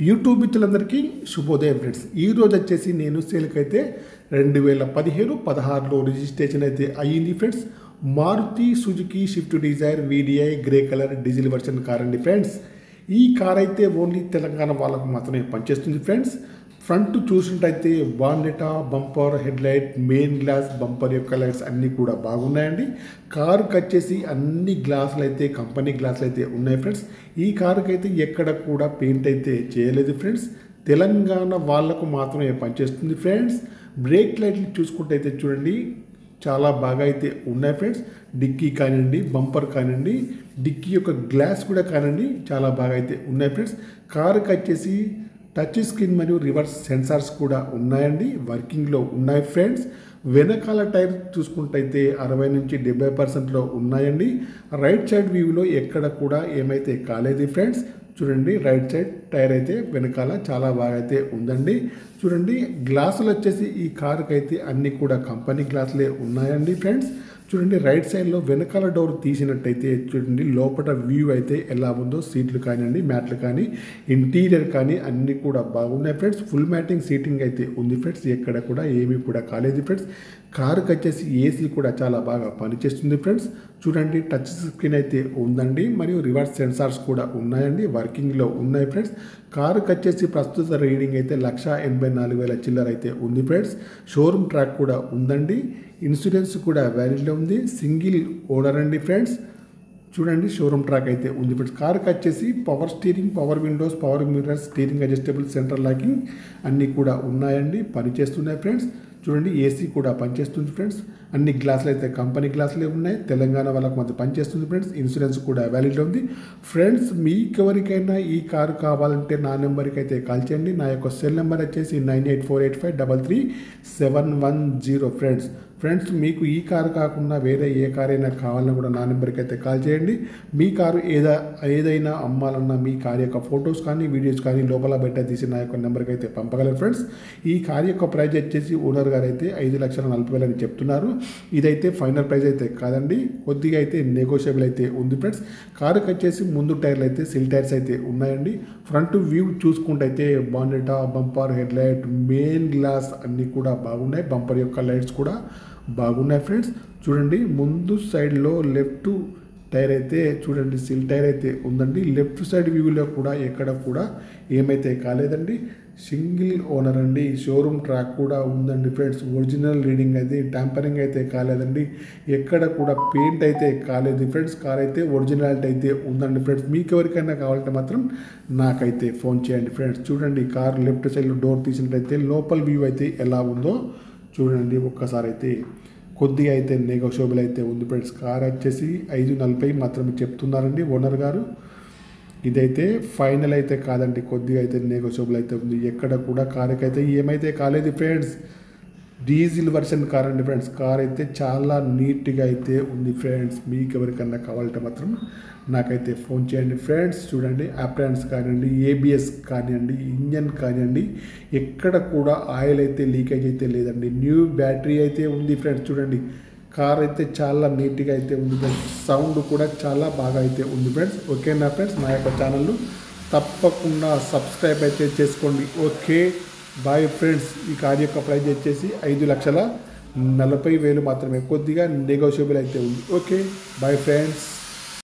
YouTube మిత్రులందరికీ శుభోదయం friends. ఈ రోజు వచ్చేసి నేను సేల్కి అయితే 2015-16లో రిజిస్ట్రేషన్ అయితే అయ్యింది friends. Maruti Suzuki Swift Dzire VDI grey colour diesel version car అండి ఫ్రెండ్స్. ఈ కార్ అయితే ఓన్లీ తెలంగాణ వాళ్ళకు మాత్రమే పనిచేస్తుంది ఫ్రెండ్స్. ఫ్రంట్ చూసినట్టయితే బాన్నెటా, bumper, headlight, main glass, bumper యొక్క లైట్స్ అన్నీ కూడా బాగున్నాయండి. కారుకి వచ్చేసి అన్ని గ్లాసులు అయితే కంపెనీ గ్లాసులు అయితే ఉన్నాయి ఫ్రెండ్స్. ఈ కారుకి అయితే ఎక్కడ కూడా పెయింట్ అయితే చేయలేదు ఫ్రెండ్స్. తెలంగాణ వాళ్ళకు మాత్రమే పనిచేస్తుంది ఫ్రెండ్స్. బ్రేక్ లైట్లు చూసుకుంటే అయితే చూడండి చాలా బాగా అయితే ఉన్నాయి ఫ్రెండ్స్. డిక్కీ కానివ్వండి, బంపర్ కానివ్వండి, డిక్కీ యొక్క గ్లాస్ కూడా కానివ్వండి చాలా బాగా అయితే ఉన్నాయి ఫ్రెండ్స్. కారుకి వచ్చేసి టచ్ స్క్రీన్ మరియు రివర్స్ సెన్సార్స్ కూడా ఉన్నాయండి, వర్కింగ్లో ఉన్నాయి ఫ్రెండ్స్. వెనకాల టైర్ చూసుకుంటైతే 60-70% ఉన్నాయండి. రైట్ సైడ్ వ్యూలో ఎక్కడ కూడా ఏమైతే కాలేదు ఫ్రెండ్స్. చూడండి రైట్ సైడ్ టైర్ అయితే వెనకాల చాలా బాగా అయితే ఉందండి. చూడండి గ్లాసులు వచ్చేసి ఈ కారుకి అయితే అన్నీ కూడా కంపెనీ గ్లాసులే ఉన్నాయండి ఫ్రెండ్స్. చూడండి రైట్ సైడ్లో వెనకాల డోర్ తీసినట్టయితే చూడండి లోపల వ్యూ అయితే ఎలా ఉందో. సీట్లు కానివ్వండి, మ్యాట్లు కానీ, ఇంటీరియర్ కానీ అన్నీ కూడా బాగున్నాయి ఫ్రెండ్స్. ఫుల్ మ్యాటింగ్ సీటింగ్ అయితే ఉంది ఫ్రెండ్స్. ఎక్కడ కూడా ఏమీ కూడా కాలేదు ఫ్రెండ్స్. కారుకి వచ్చేసి ఏసీ కూడా చాలా బాగా పనిచేస్తుంది ఫ్రెండ్స్. చూడండి టచ్ స్క్రీన్ అయితే ఉందండి, మరియు రివర్స్ సెన్సార్స్ కూడా ఉన్నాయండి, వర్కింగ్లో ఉన్నాయి ఫ్రెండ్స్. కారుకి వచ్చేసి ప్రస్తుత రీడింగ్ అయితే 1,84,000 చిల్లర అయితే ఉంది ఫ్రెండ్స్. షోరూమ్ ట్రాక్ కూడా ఉందండి, ఇన్సూరెన్స్ కూడా వ్యాలిడ్లో ఉంది. సింగిల్ ఓనర్ అండి ఫ్రెండ్స్. చూడండి షోరూమ్ ట్రాక్ అయితే ఉంది ఫ్రెండ్స్. కార్కి వచ్చేసి power steering, power Windows, power mirrors, steering adjustable, central locking అన్నీ కూడా ఉన్నాయండి, పనిచేస్తున్నాయి ఫ్రెండ్స్. చూడండి ఏసీ కూడా పనిచేస్తుంది ఫ్రెండ్స్. అన్ని గ్లాసులు అయితే కంపెనీ గ్లాసులే ఉన్నాయి, తెలంగాణ వాళ్ళకు మాత్రం పనిచేస్తుంది ఫ్రెండ్స్. ఇన్సూరెన్స్ కూడా వ్యాలిడ్లో ఉంది ఫ్రెండ్స్. మీకు ఎవరికైనా ఈ కారు కావాలంటే నా నెంబర్కి అయితే కాల్ చేయండి. నా యొక్క సెల్ నెంబర్ వచ్చేసి 9848533710 ఫ్రెండ్స్. మీకు ఈ కారు కాకుండా వేరే ఏ కారు అయినా కావాలన్నా కూడా నా నెంబర్కి అయితే కాల్ చేయండి. మీ కారు ఏదైనా అమ్మాలన్నా మీ కారు యొక్క ఫొటోస్ కానీ వీడియోస్ కానీ లోపల బయట తీసి నా యొక్క నెంబర్కి అయితే పంపగలరు ఫ్రెండ్స్. ఈ కారు యొక్క ప్రైస్ వచ్చేసి ఓనర్ గారు అయితే 5,40,000 అని చెప్తున్నారు. ఇదైతే ఫైనల్ ప్రైస్ అయితే కాదండి, కొద్దిగా అయితే నెగోషియబుల్ అయితే ఉంది ఫ్రెండ్స్. కారుకి వచ్చేసి ముందు టైర్లు అయితే సిల్ టైర్స్ అయితే ఉన్నాయండి. ఫ్రంట్ వ్యూ చూసుకుంటే బాన్నెటా, బంపర్, హెడ్లైట్, మెయిన్ గ్లాస్ అన్నీ కూడా బాగున్నాయి. బంపర్ యొక్క లైట్స్ కూడా బాగున్నాయి ఫ్రెండ్స్. చూడండి ముందు సైడ్లో లెఫ్ట్ టైర్ అయితే చూడండి సిల్ టైర్ అయితే ఉందండి. లెఫ్ట్ సైడ్ వ్యూలో కూడా ఎక్కడ కూడా ఏమైతే కాలేదండి. సింగిల్ ఓనర్ అండి. షోరూమ్ ట్రాక్ కూడా ఉందండి ఫ్రెండ్స్. ఒరిజినల్ రీడింగ్ అయితే ట్యాంపరింగ్ అయితే కాలేదండి, ఎక్కడ కూడా పెయింట్ అయితే కాలేదు ఫ్రెండ్స్. కార్ అయితే ఒరిజినాలిటీ అయితే ఉందండి ఫ్రెండ్స్. మీకు ఎవరికైనా కావాలంటే మాత్రం నాకైతే ఫోన్ చేయండి ఫ్రెండ్స్. చూడండి కార్ లెఫ్ట్ సైడ్లో డోర్ తీసినట్లయితే లోపల వ్యూ అయితే ఎలా ఉందో చూడండి ఒక్కసారి అయితే. కొద్దిగా అయితే నెగోషియబుల్ అయితే ఉంది ఫ్రెండ్స్. కార్ వచ్చేసి 5,40,000 మాత్రమే చెప్తున్నారండి ఓనర్ గారు. ఇదైతే ఫైనల్ అయితే కాదండి, కొద్దిగా అయితే నెగోషియబుల్ అయితే ఉంది. ఎక్కడ కూడా కార్కి అయితే ఏమైతే కాలేదు ఫ్రెండ్స్. డీజిల్ వర్షన్ కార్ అండి ఫ్రెండ్స్. కార్ అయితే చాలా నీట్గా అయితే ఉంది ఫ్రెండ్స్. మీకు ఎవరికన్నా కావాలంటే మాత్రం నాకైతే ఫోన్ చేయండి ఫ్రెండ్స్. చూడండి అప్రాన్స్ కానివ్వండి, ఏబిఎస్ కానివ్వండి, ఇంజన్ కానివ్వండి, ఎక్కడ కూడా ఆయిల్ అయితే లీకేజ్ అయితే లేదండి. న్యూ బ్యాటరీ అయితే ఉంది ఫ్రెండ్స్. చూడండి కార్ అయితే చాలా నీట్గా అయితే ఉంది ఫ్రెండ్స్. సౌండ్ కూడా చాలా బాగా అయితే ఉంది ఫ్రెండ్స్. ఓకేనా ఫ్రెండ్స్, నా యొక్క ఛానల్ను తప్పకుండా సబ్స్క్రైబ్ అయితే చేసుకోండి. Okay bye friends. ఈ కార్ యొక్క ప్రైస్ వచ్చేసి 5,40,000 మాత్రమే, కొద్దిగా నెగోషియబుల్ అయితే ఉంది. Okay bye friends.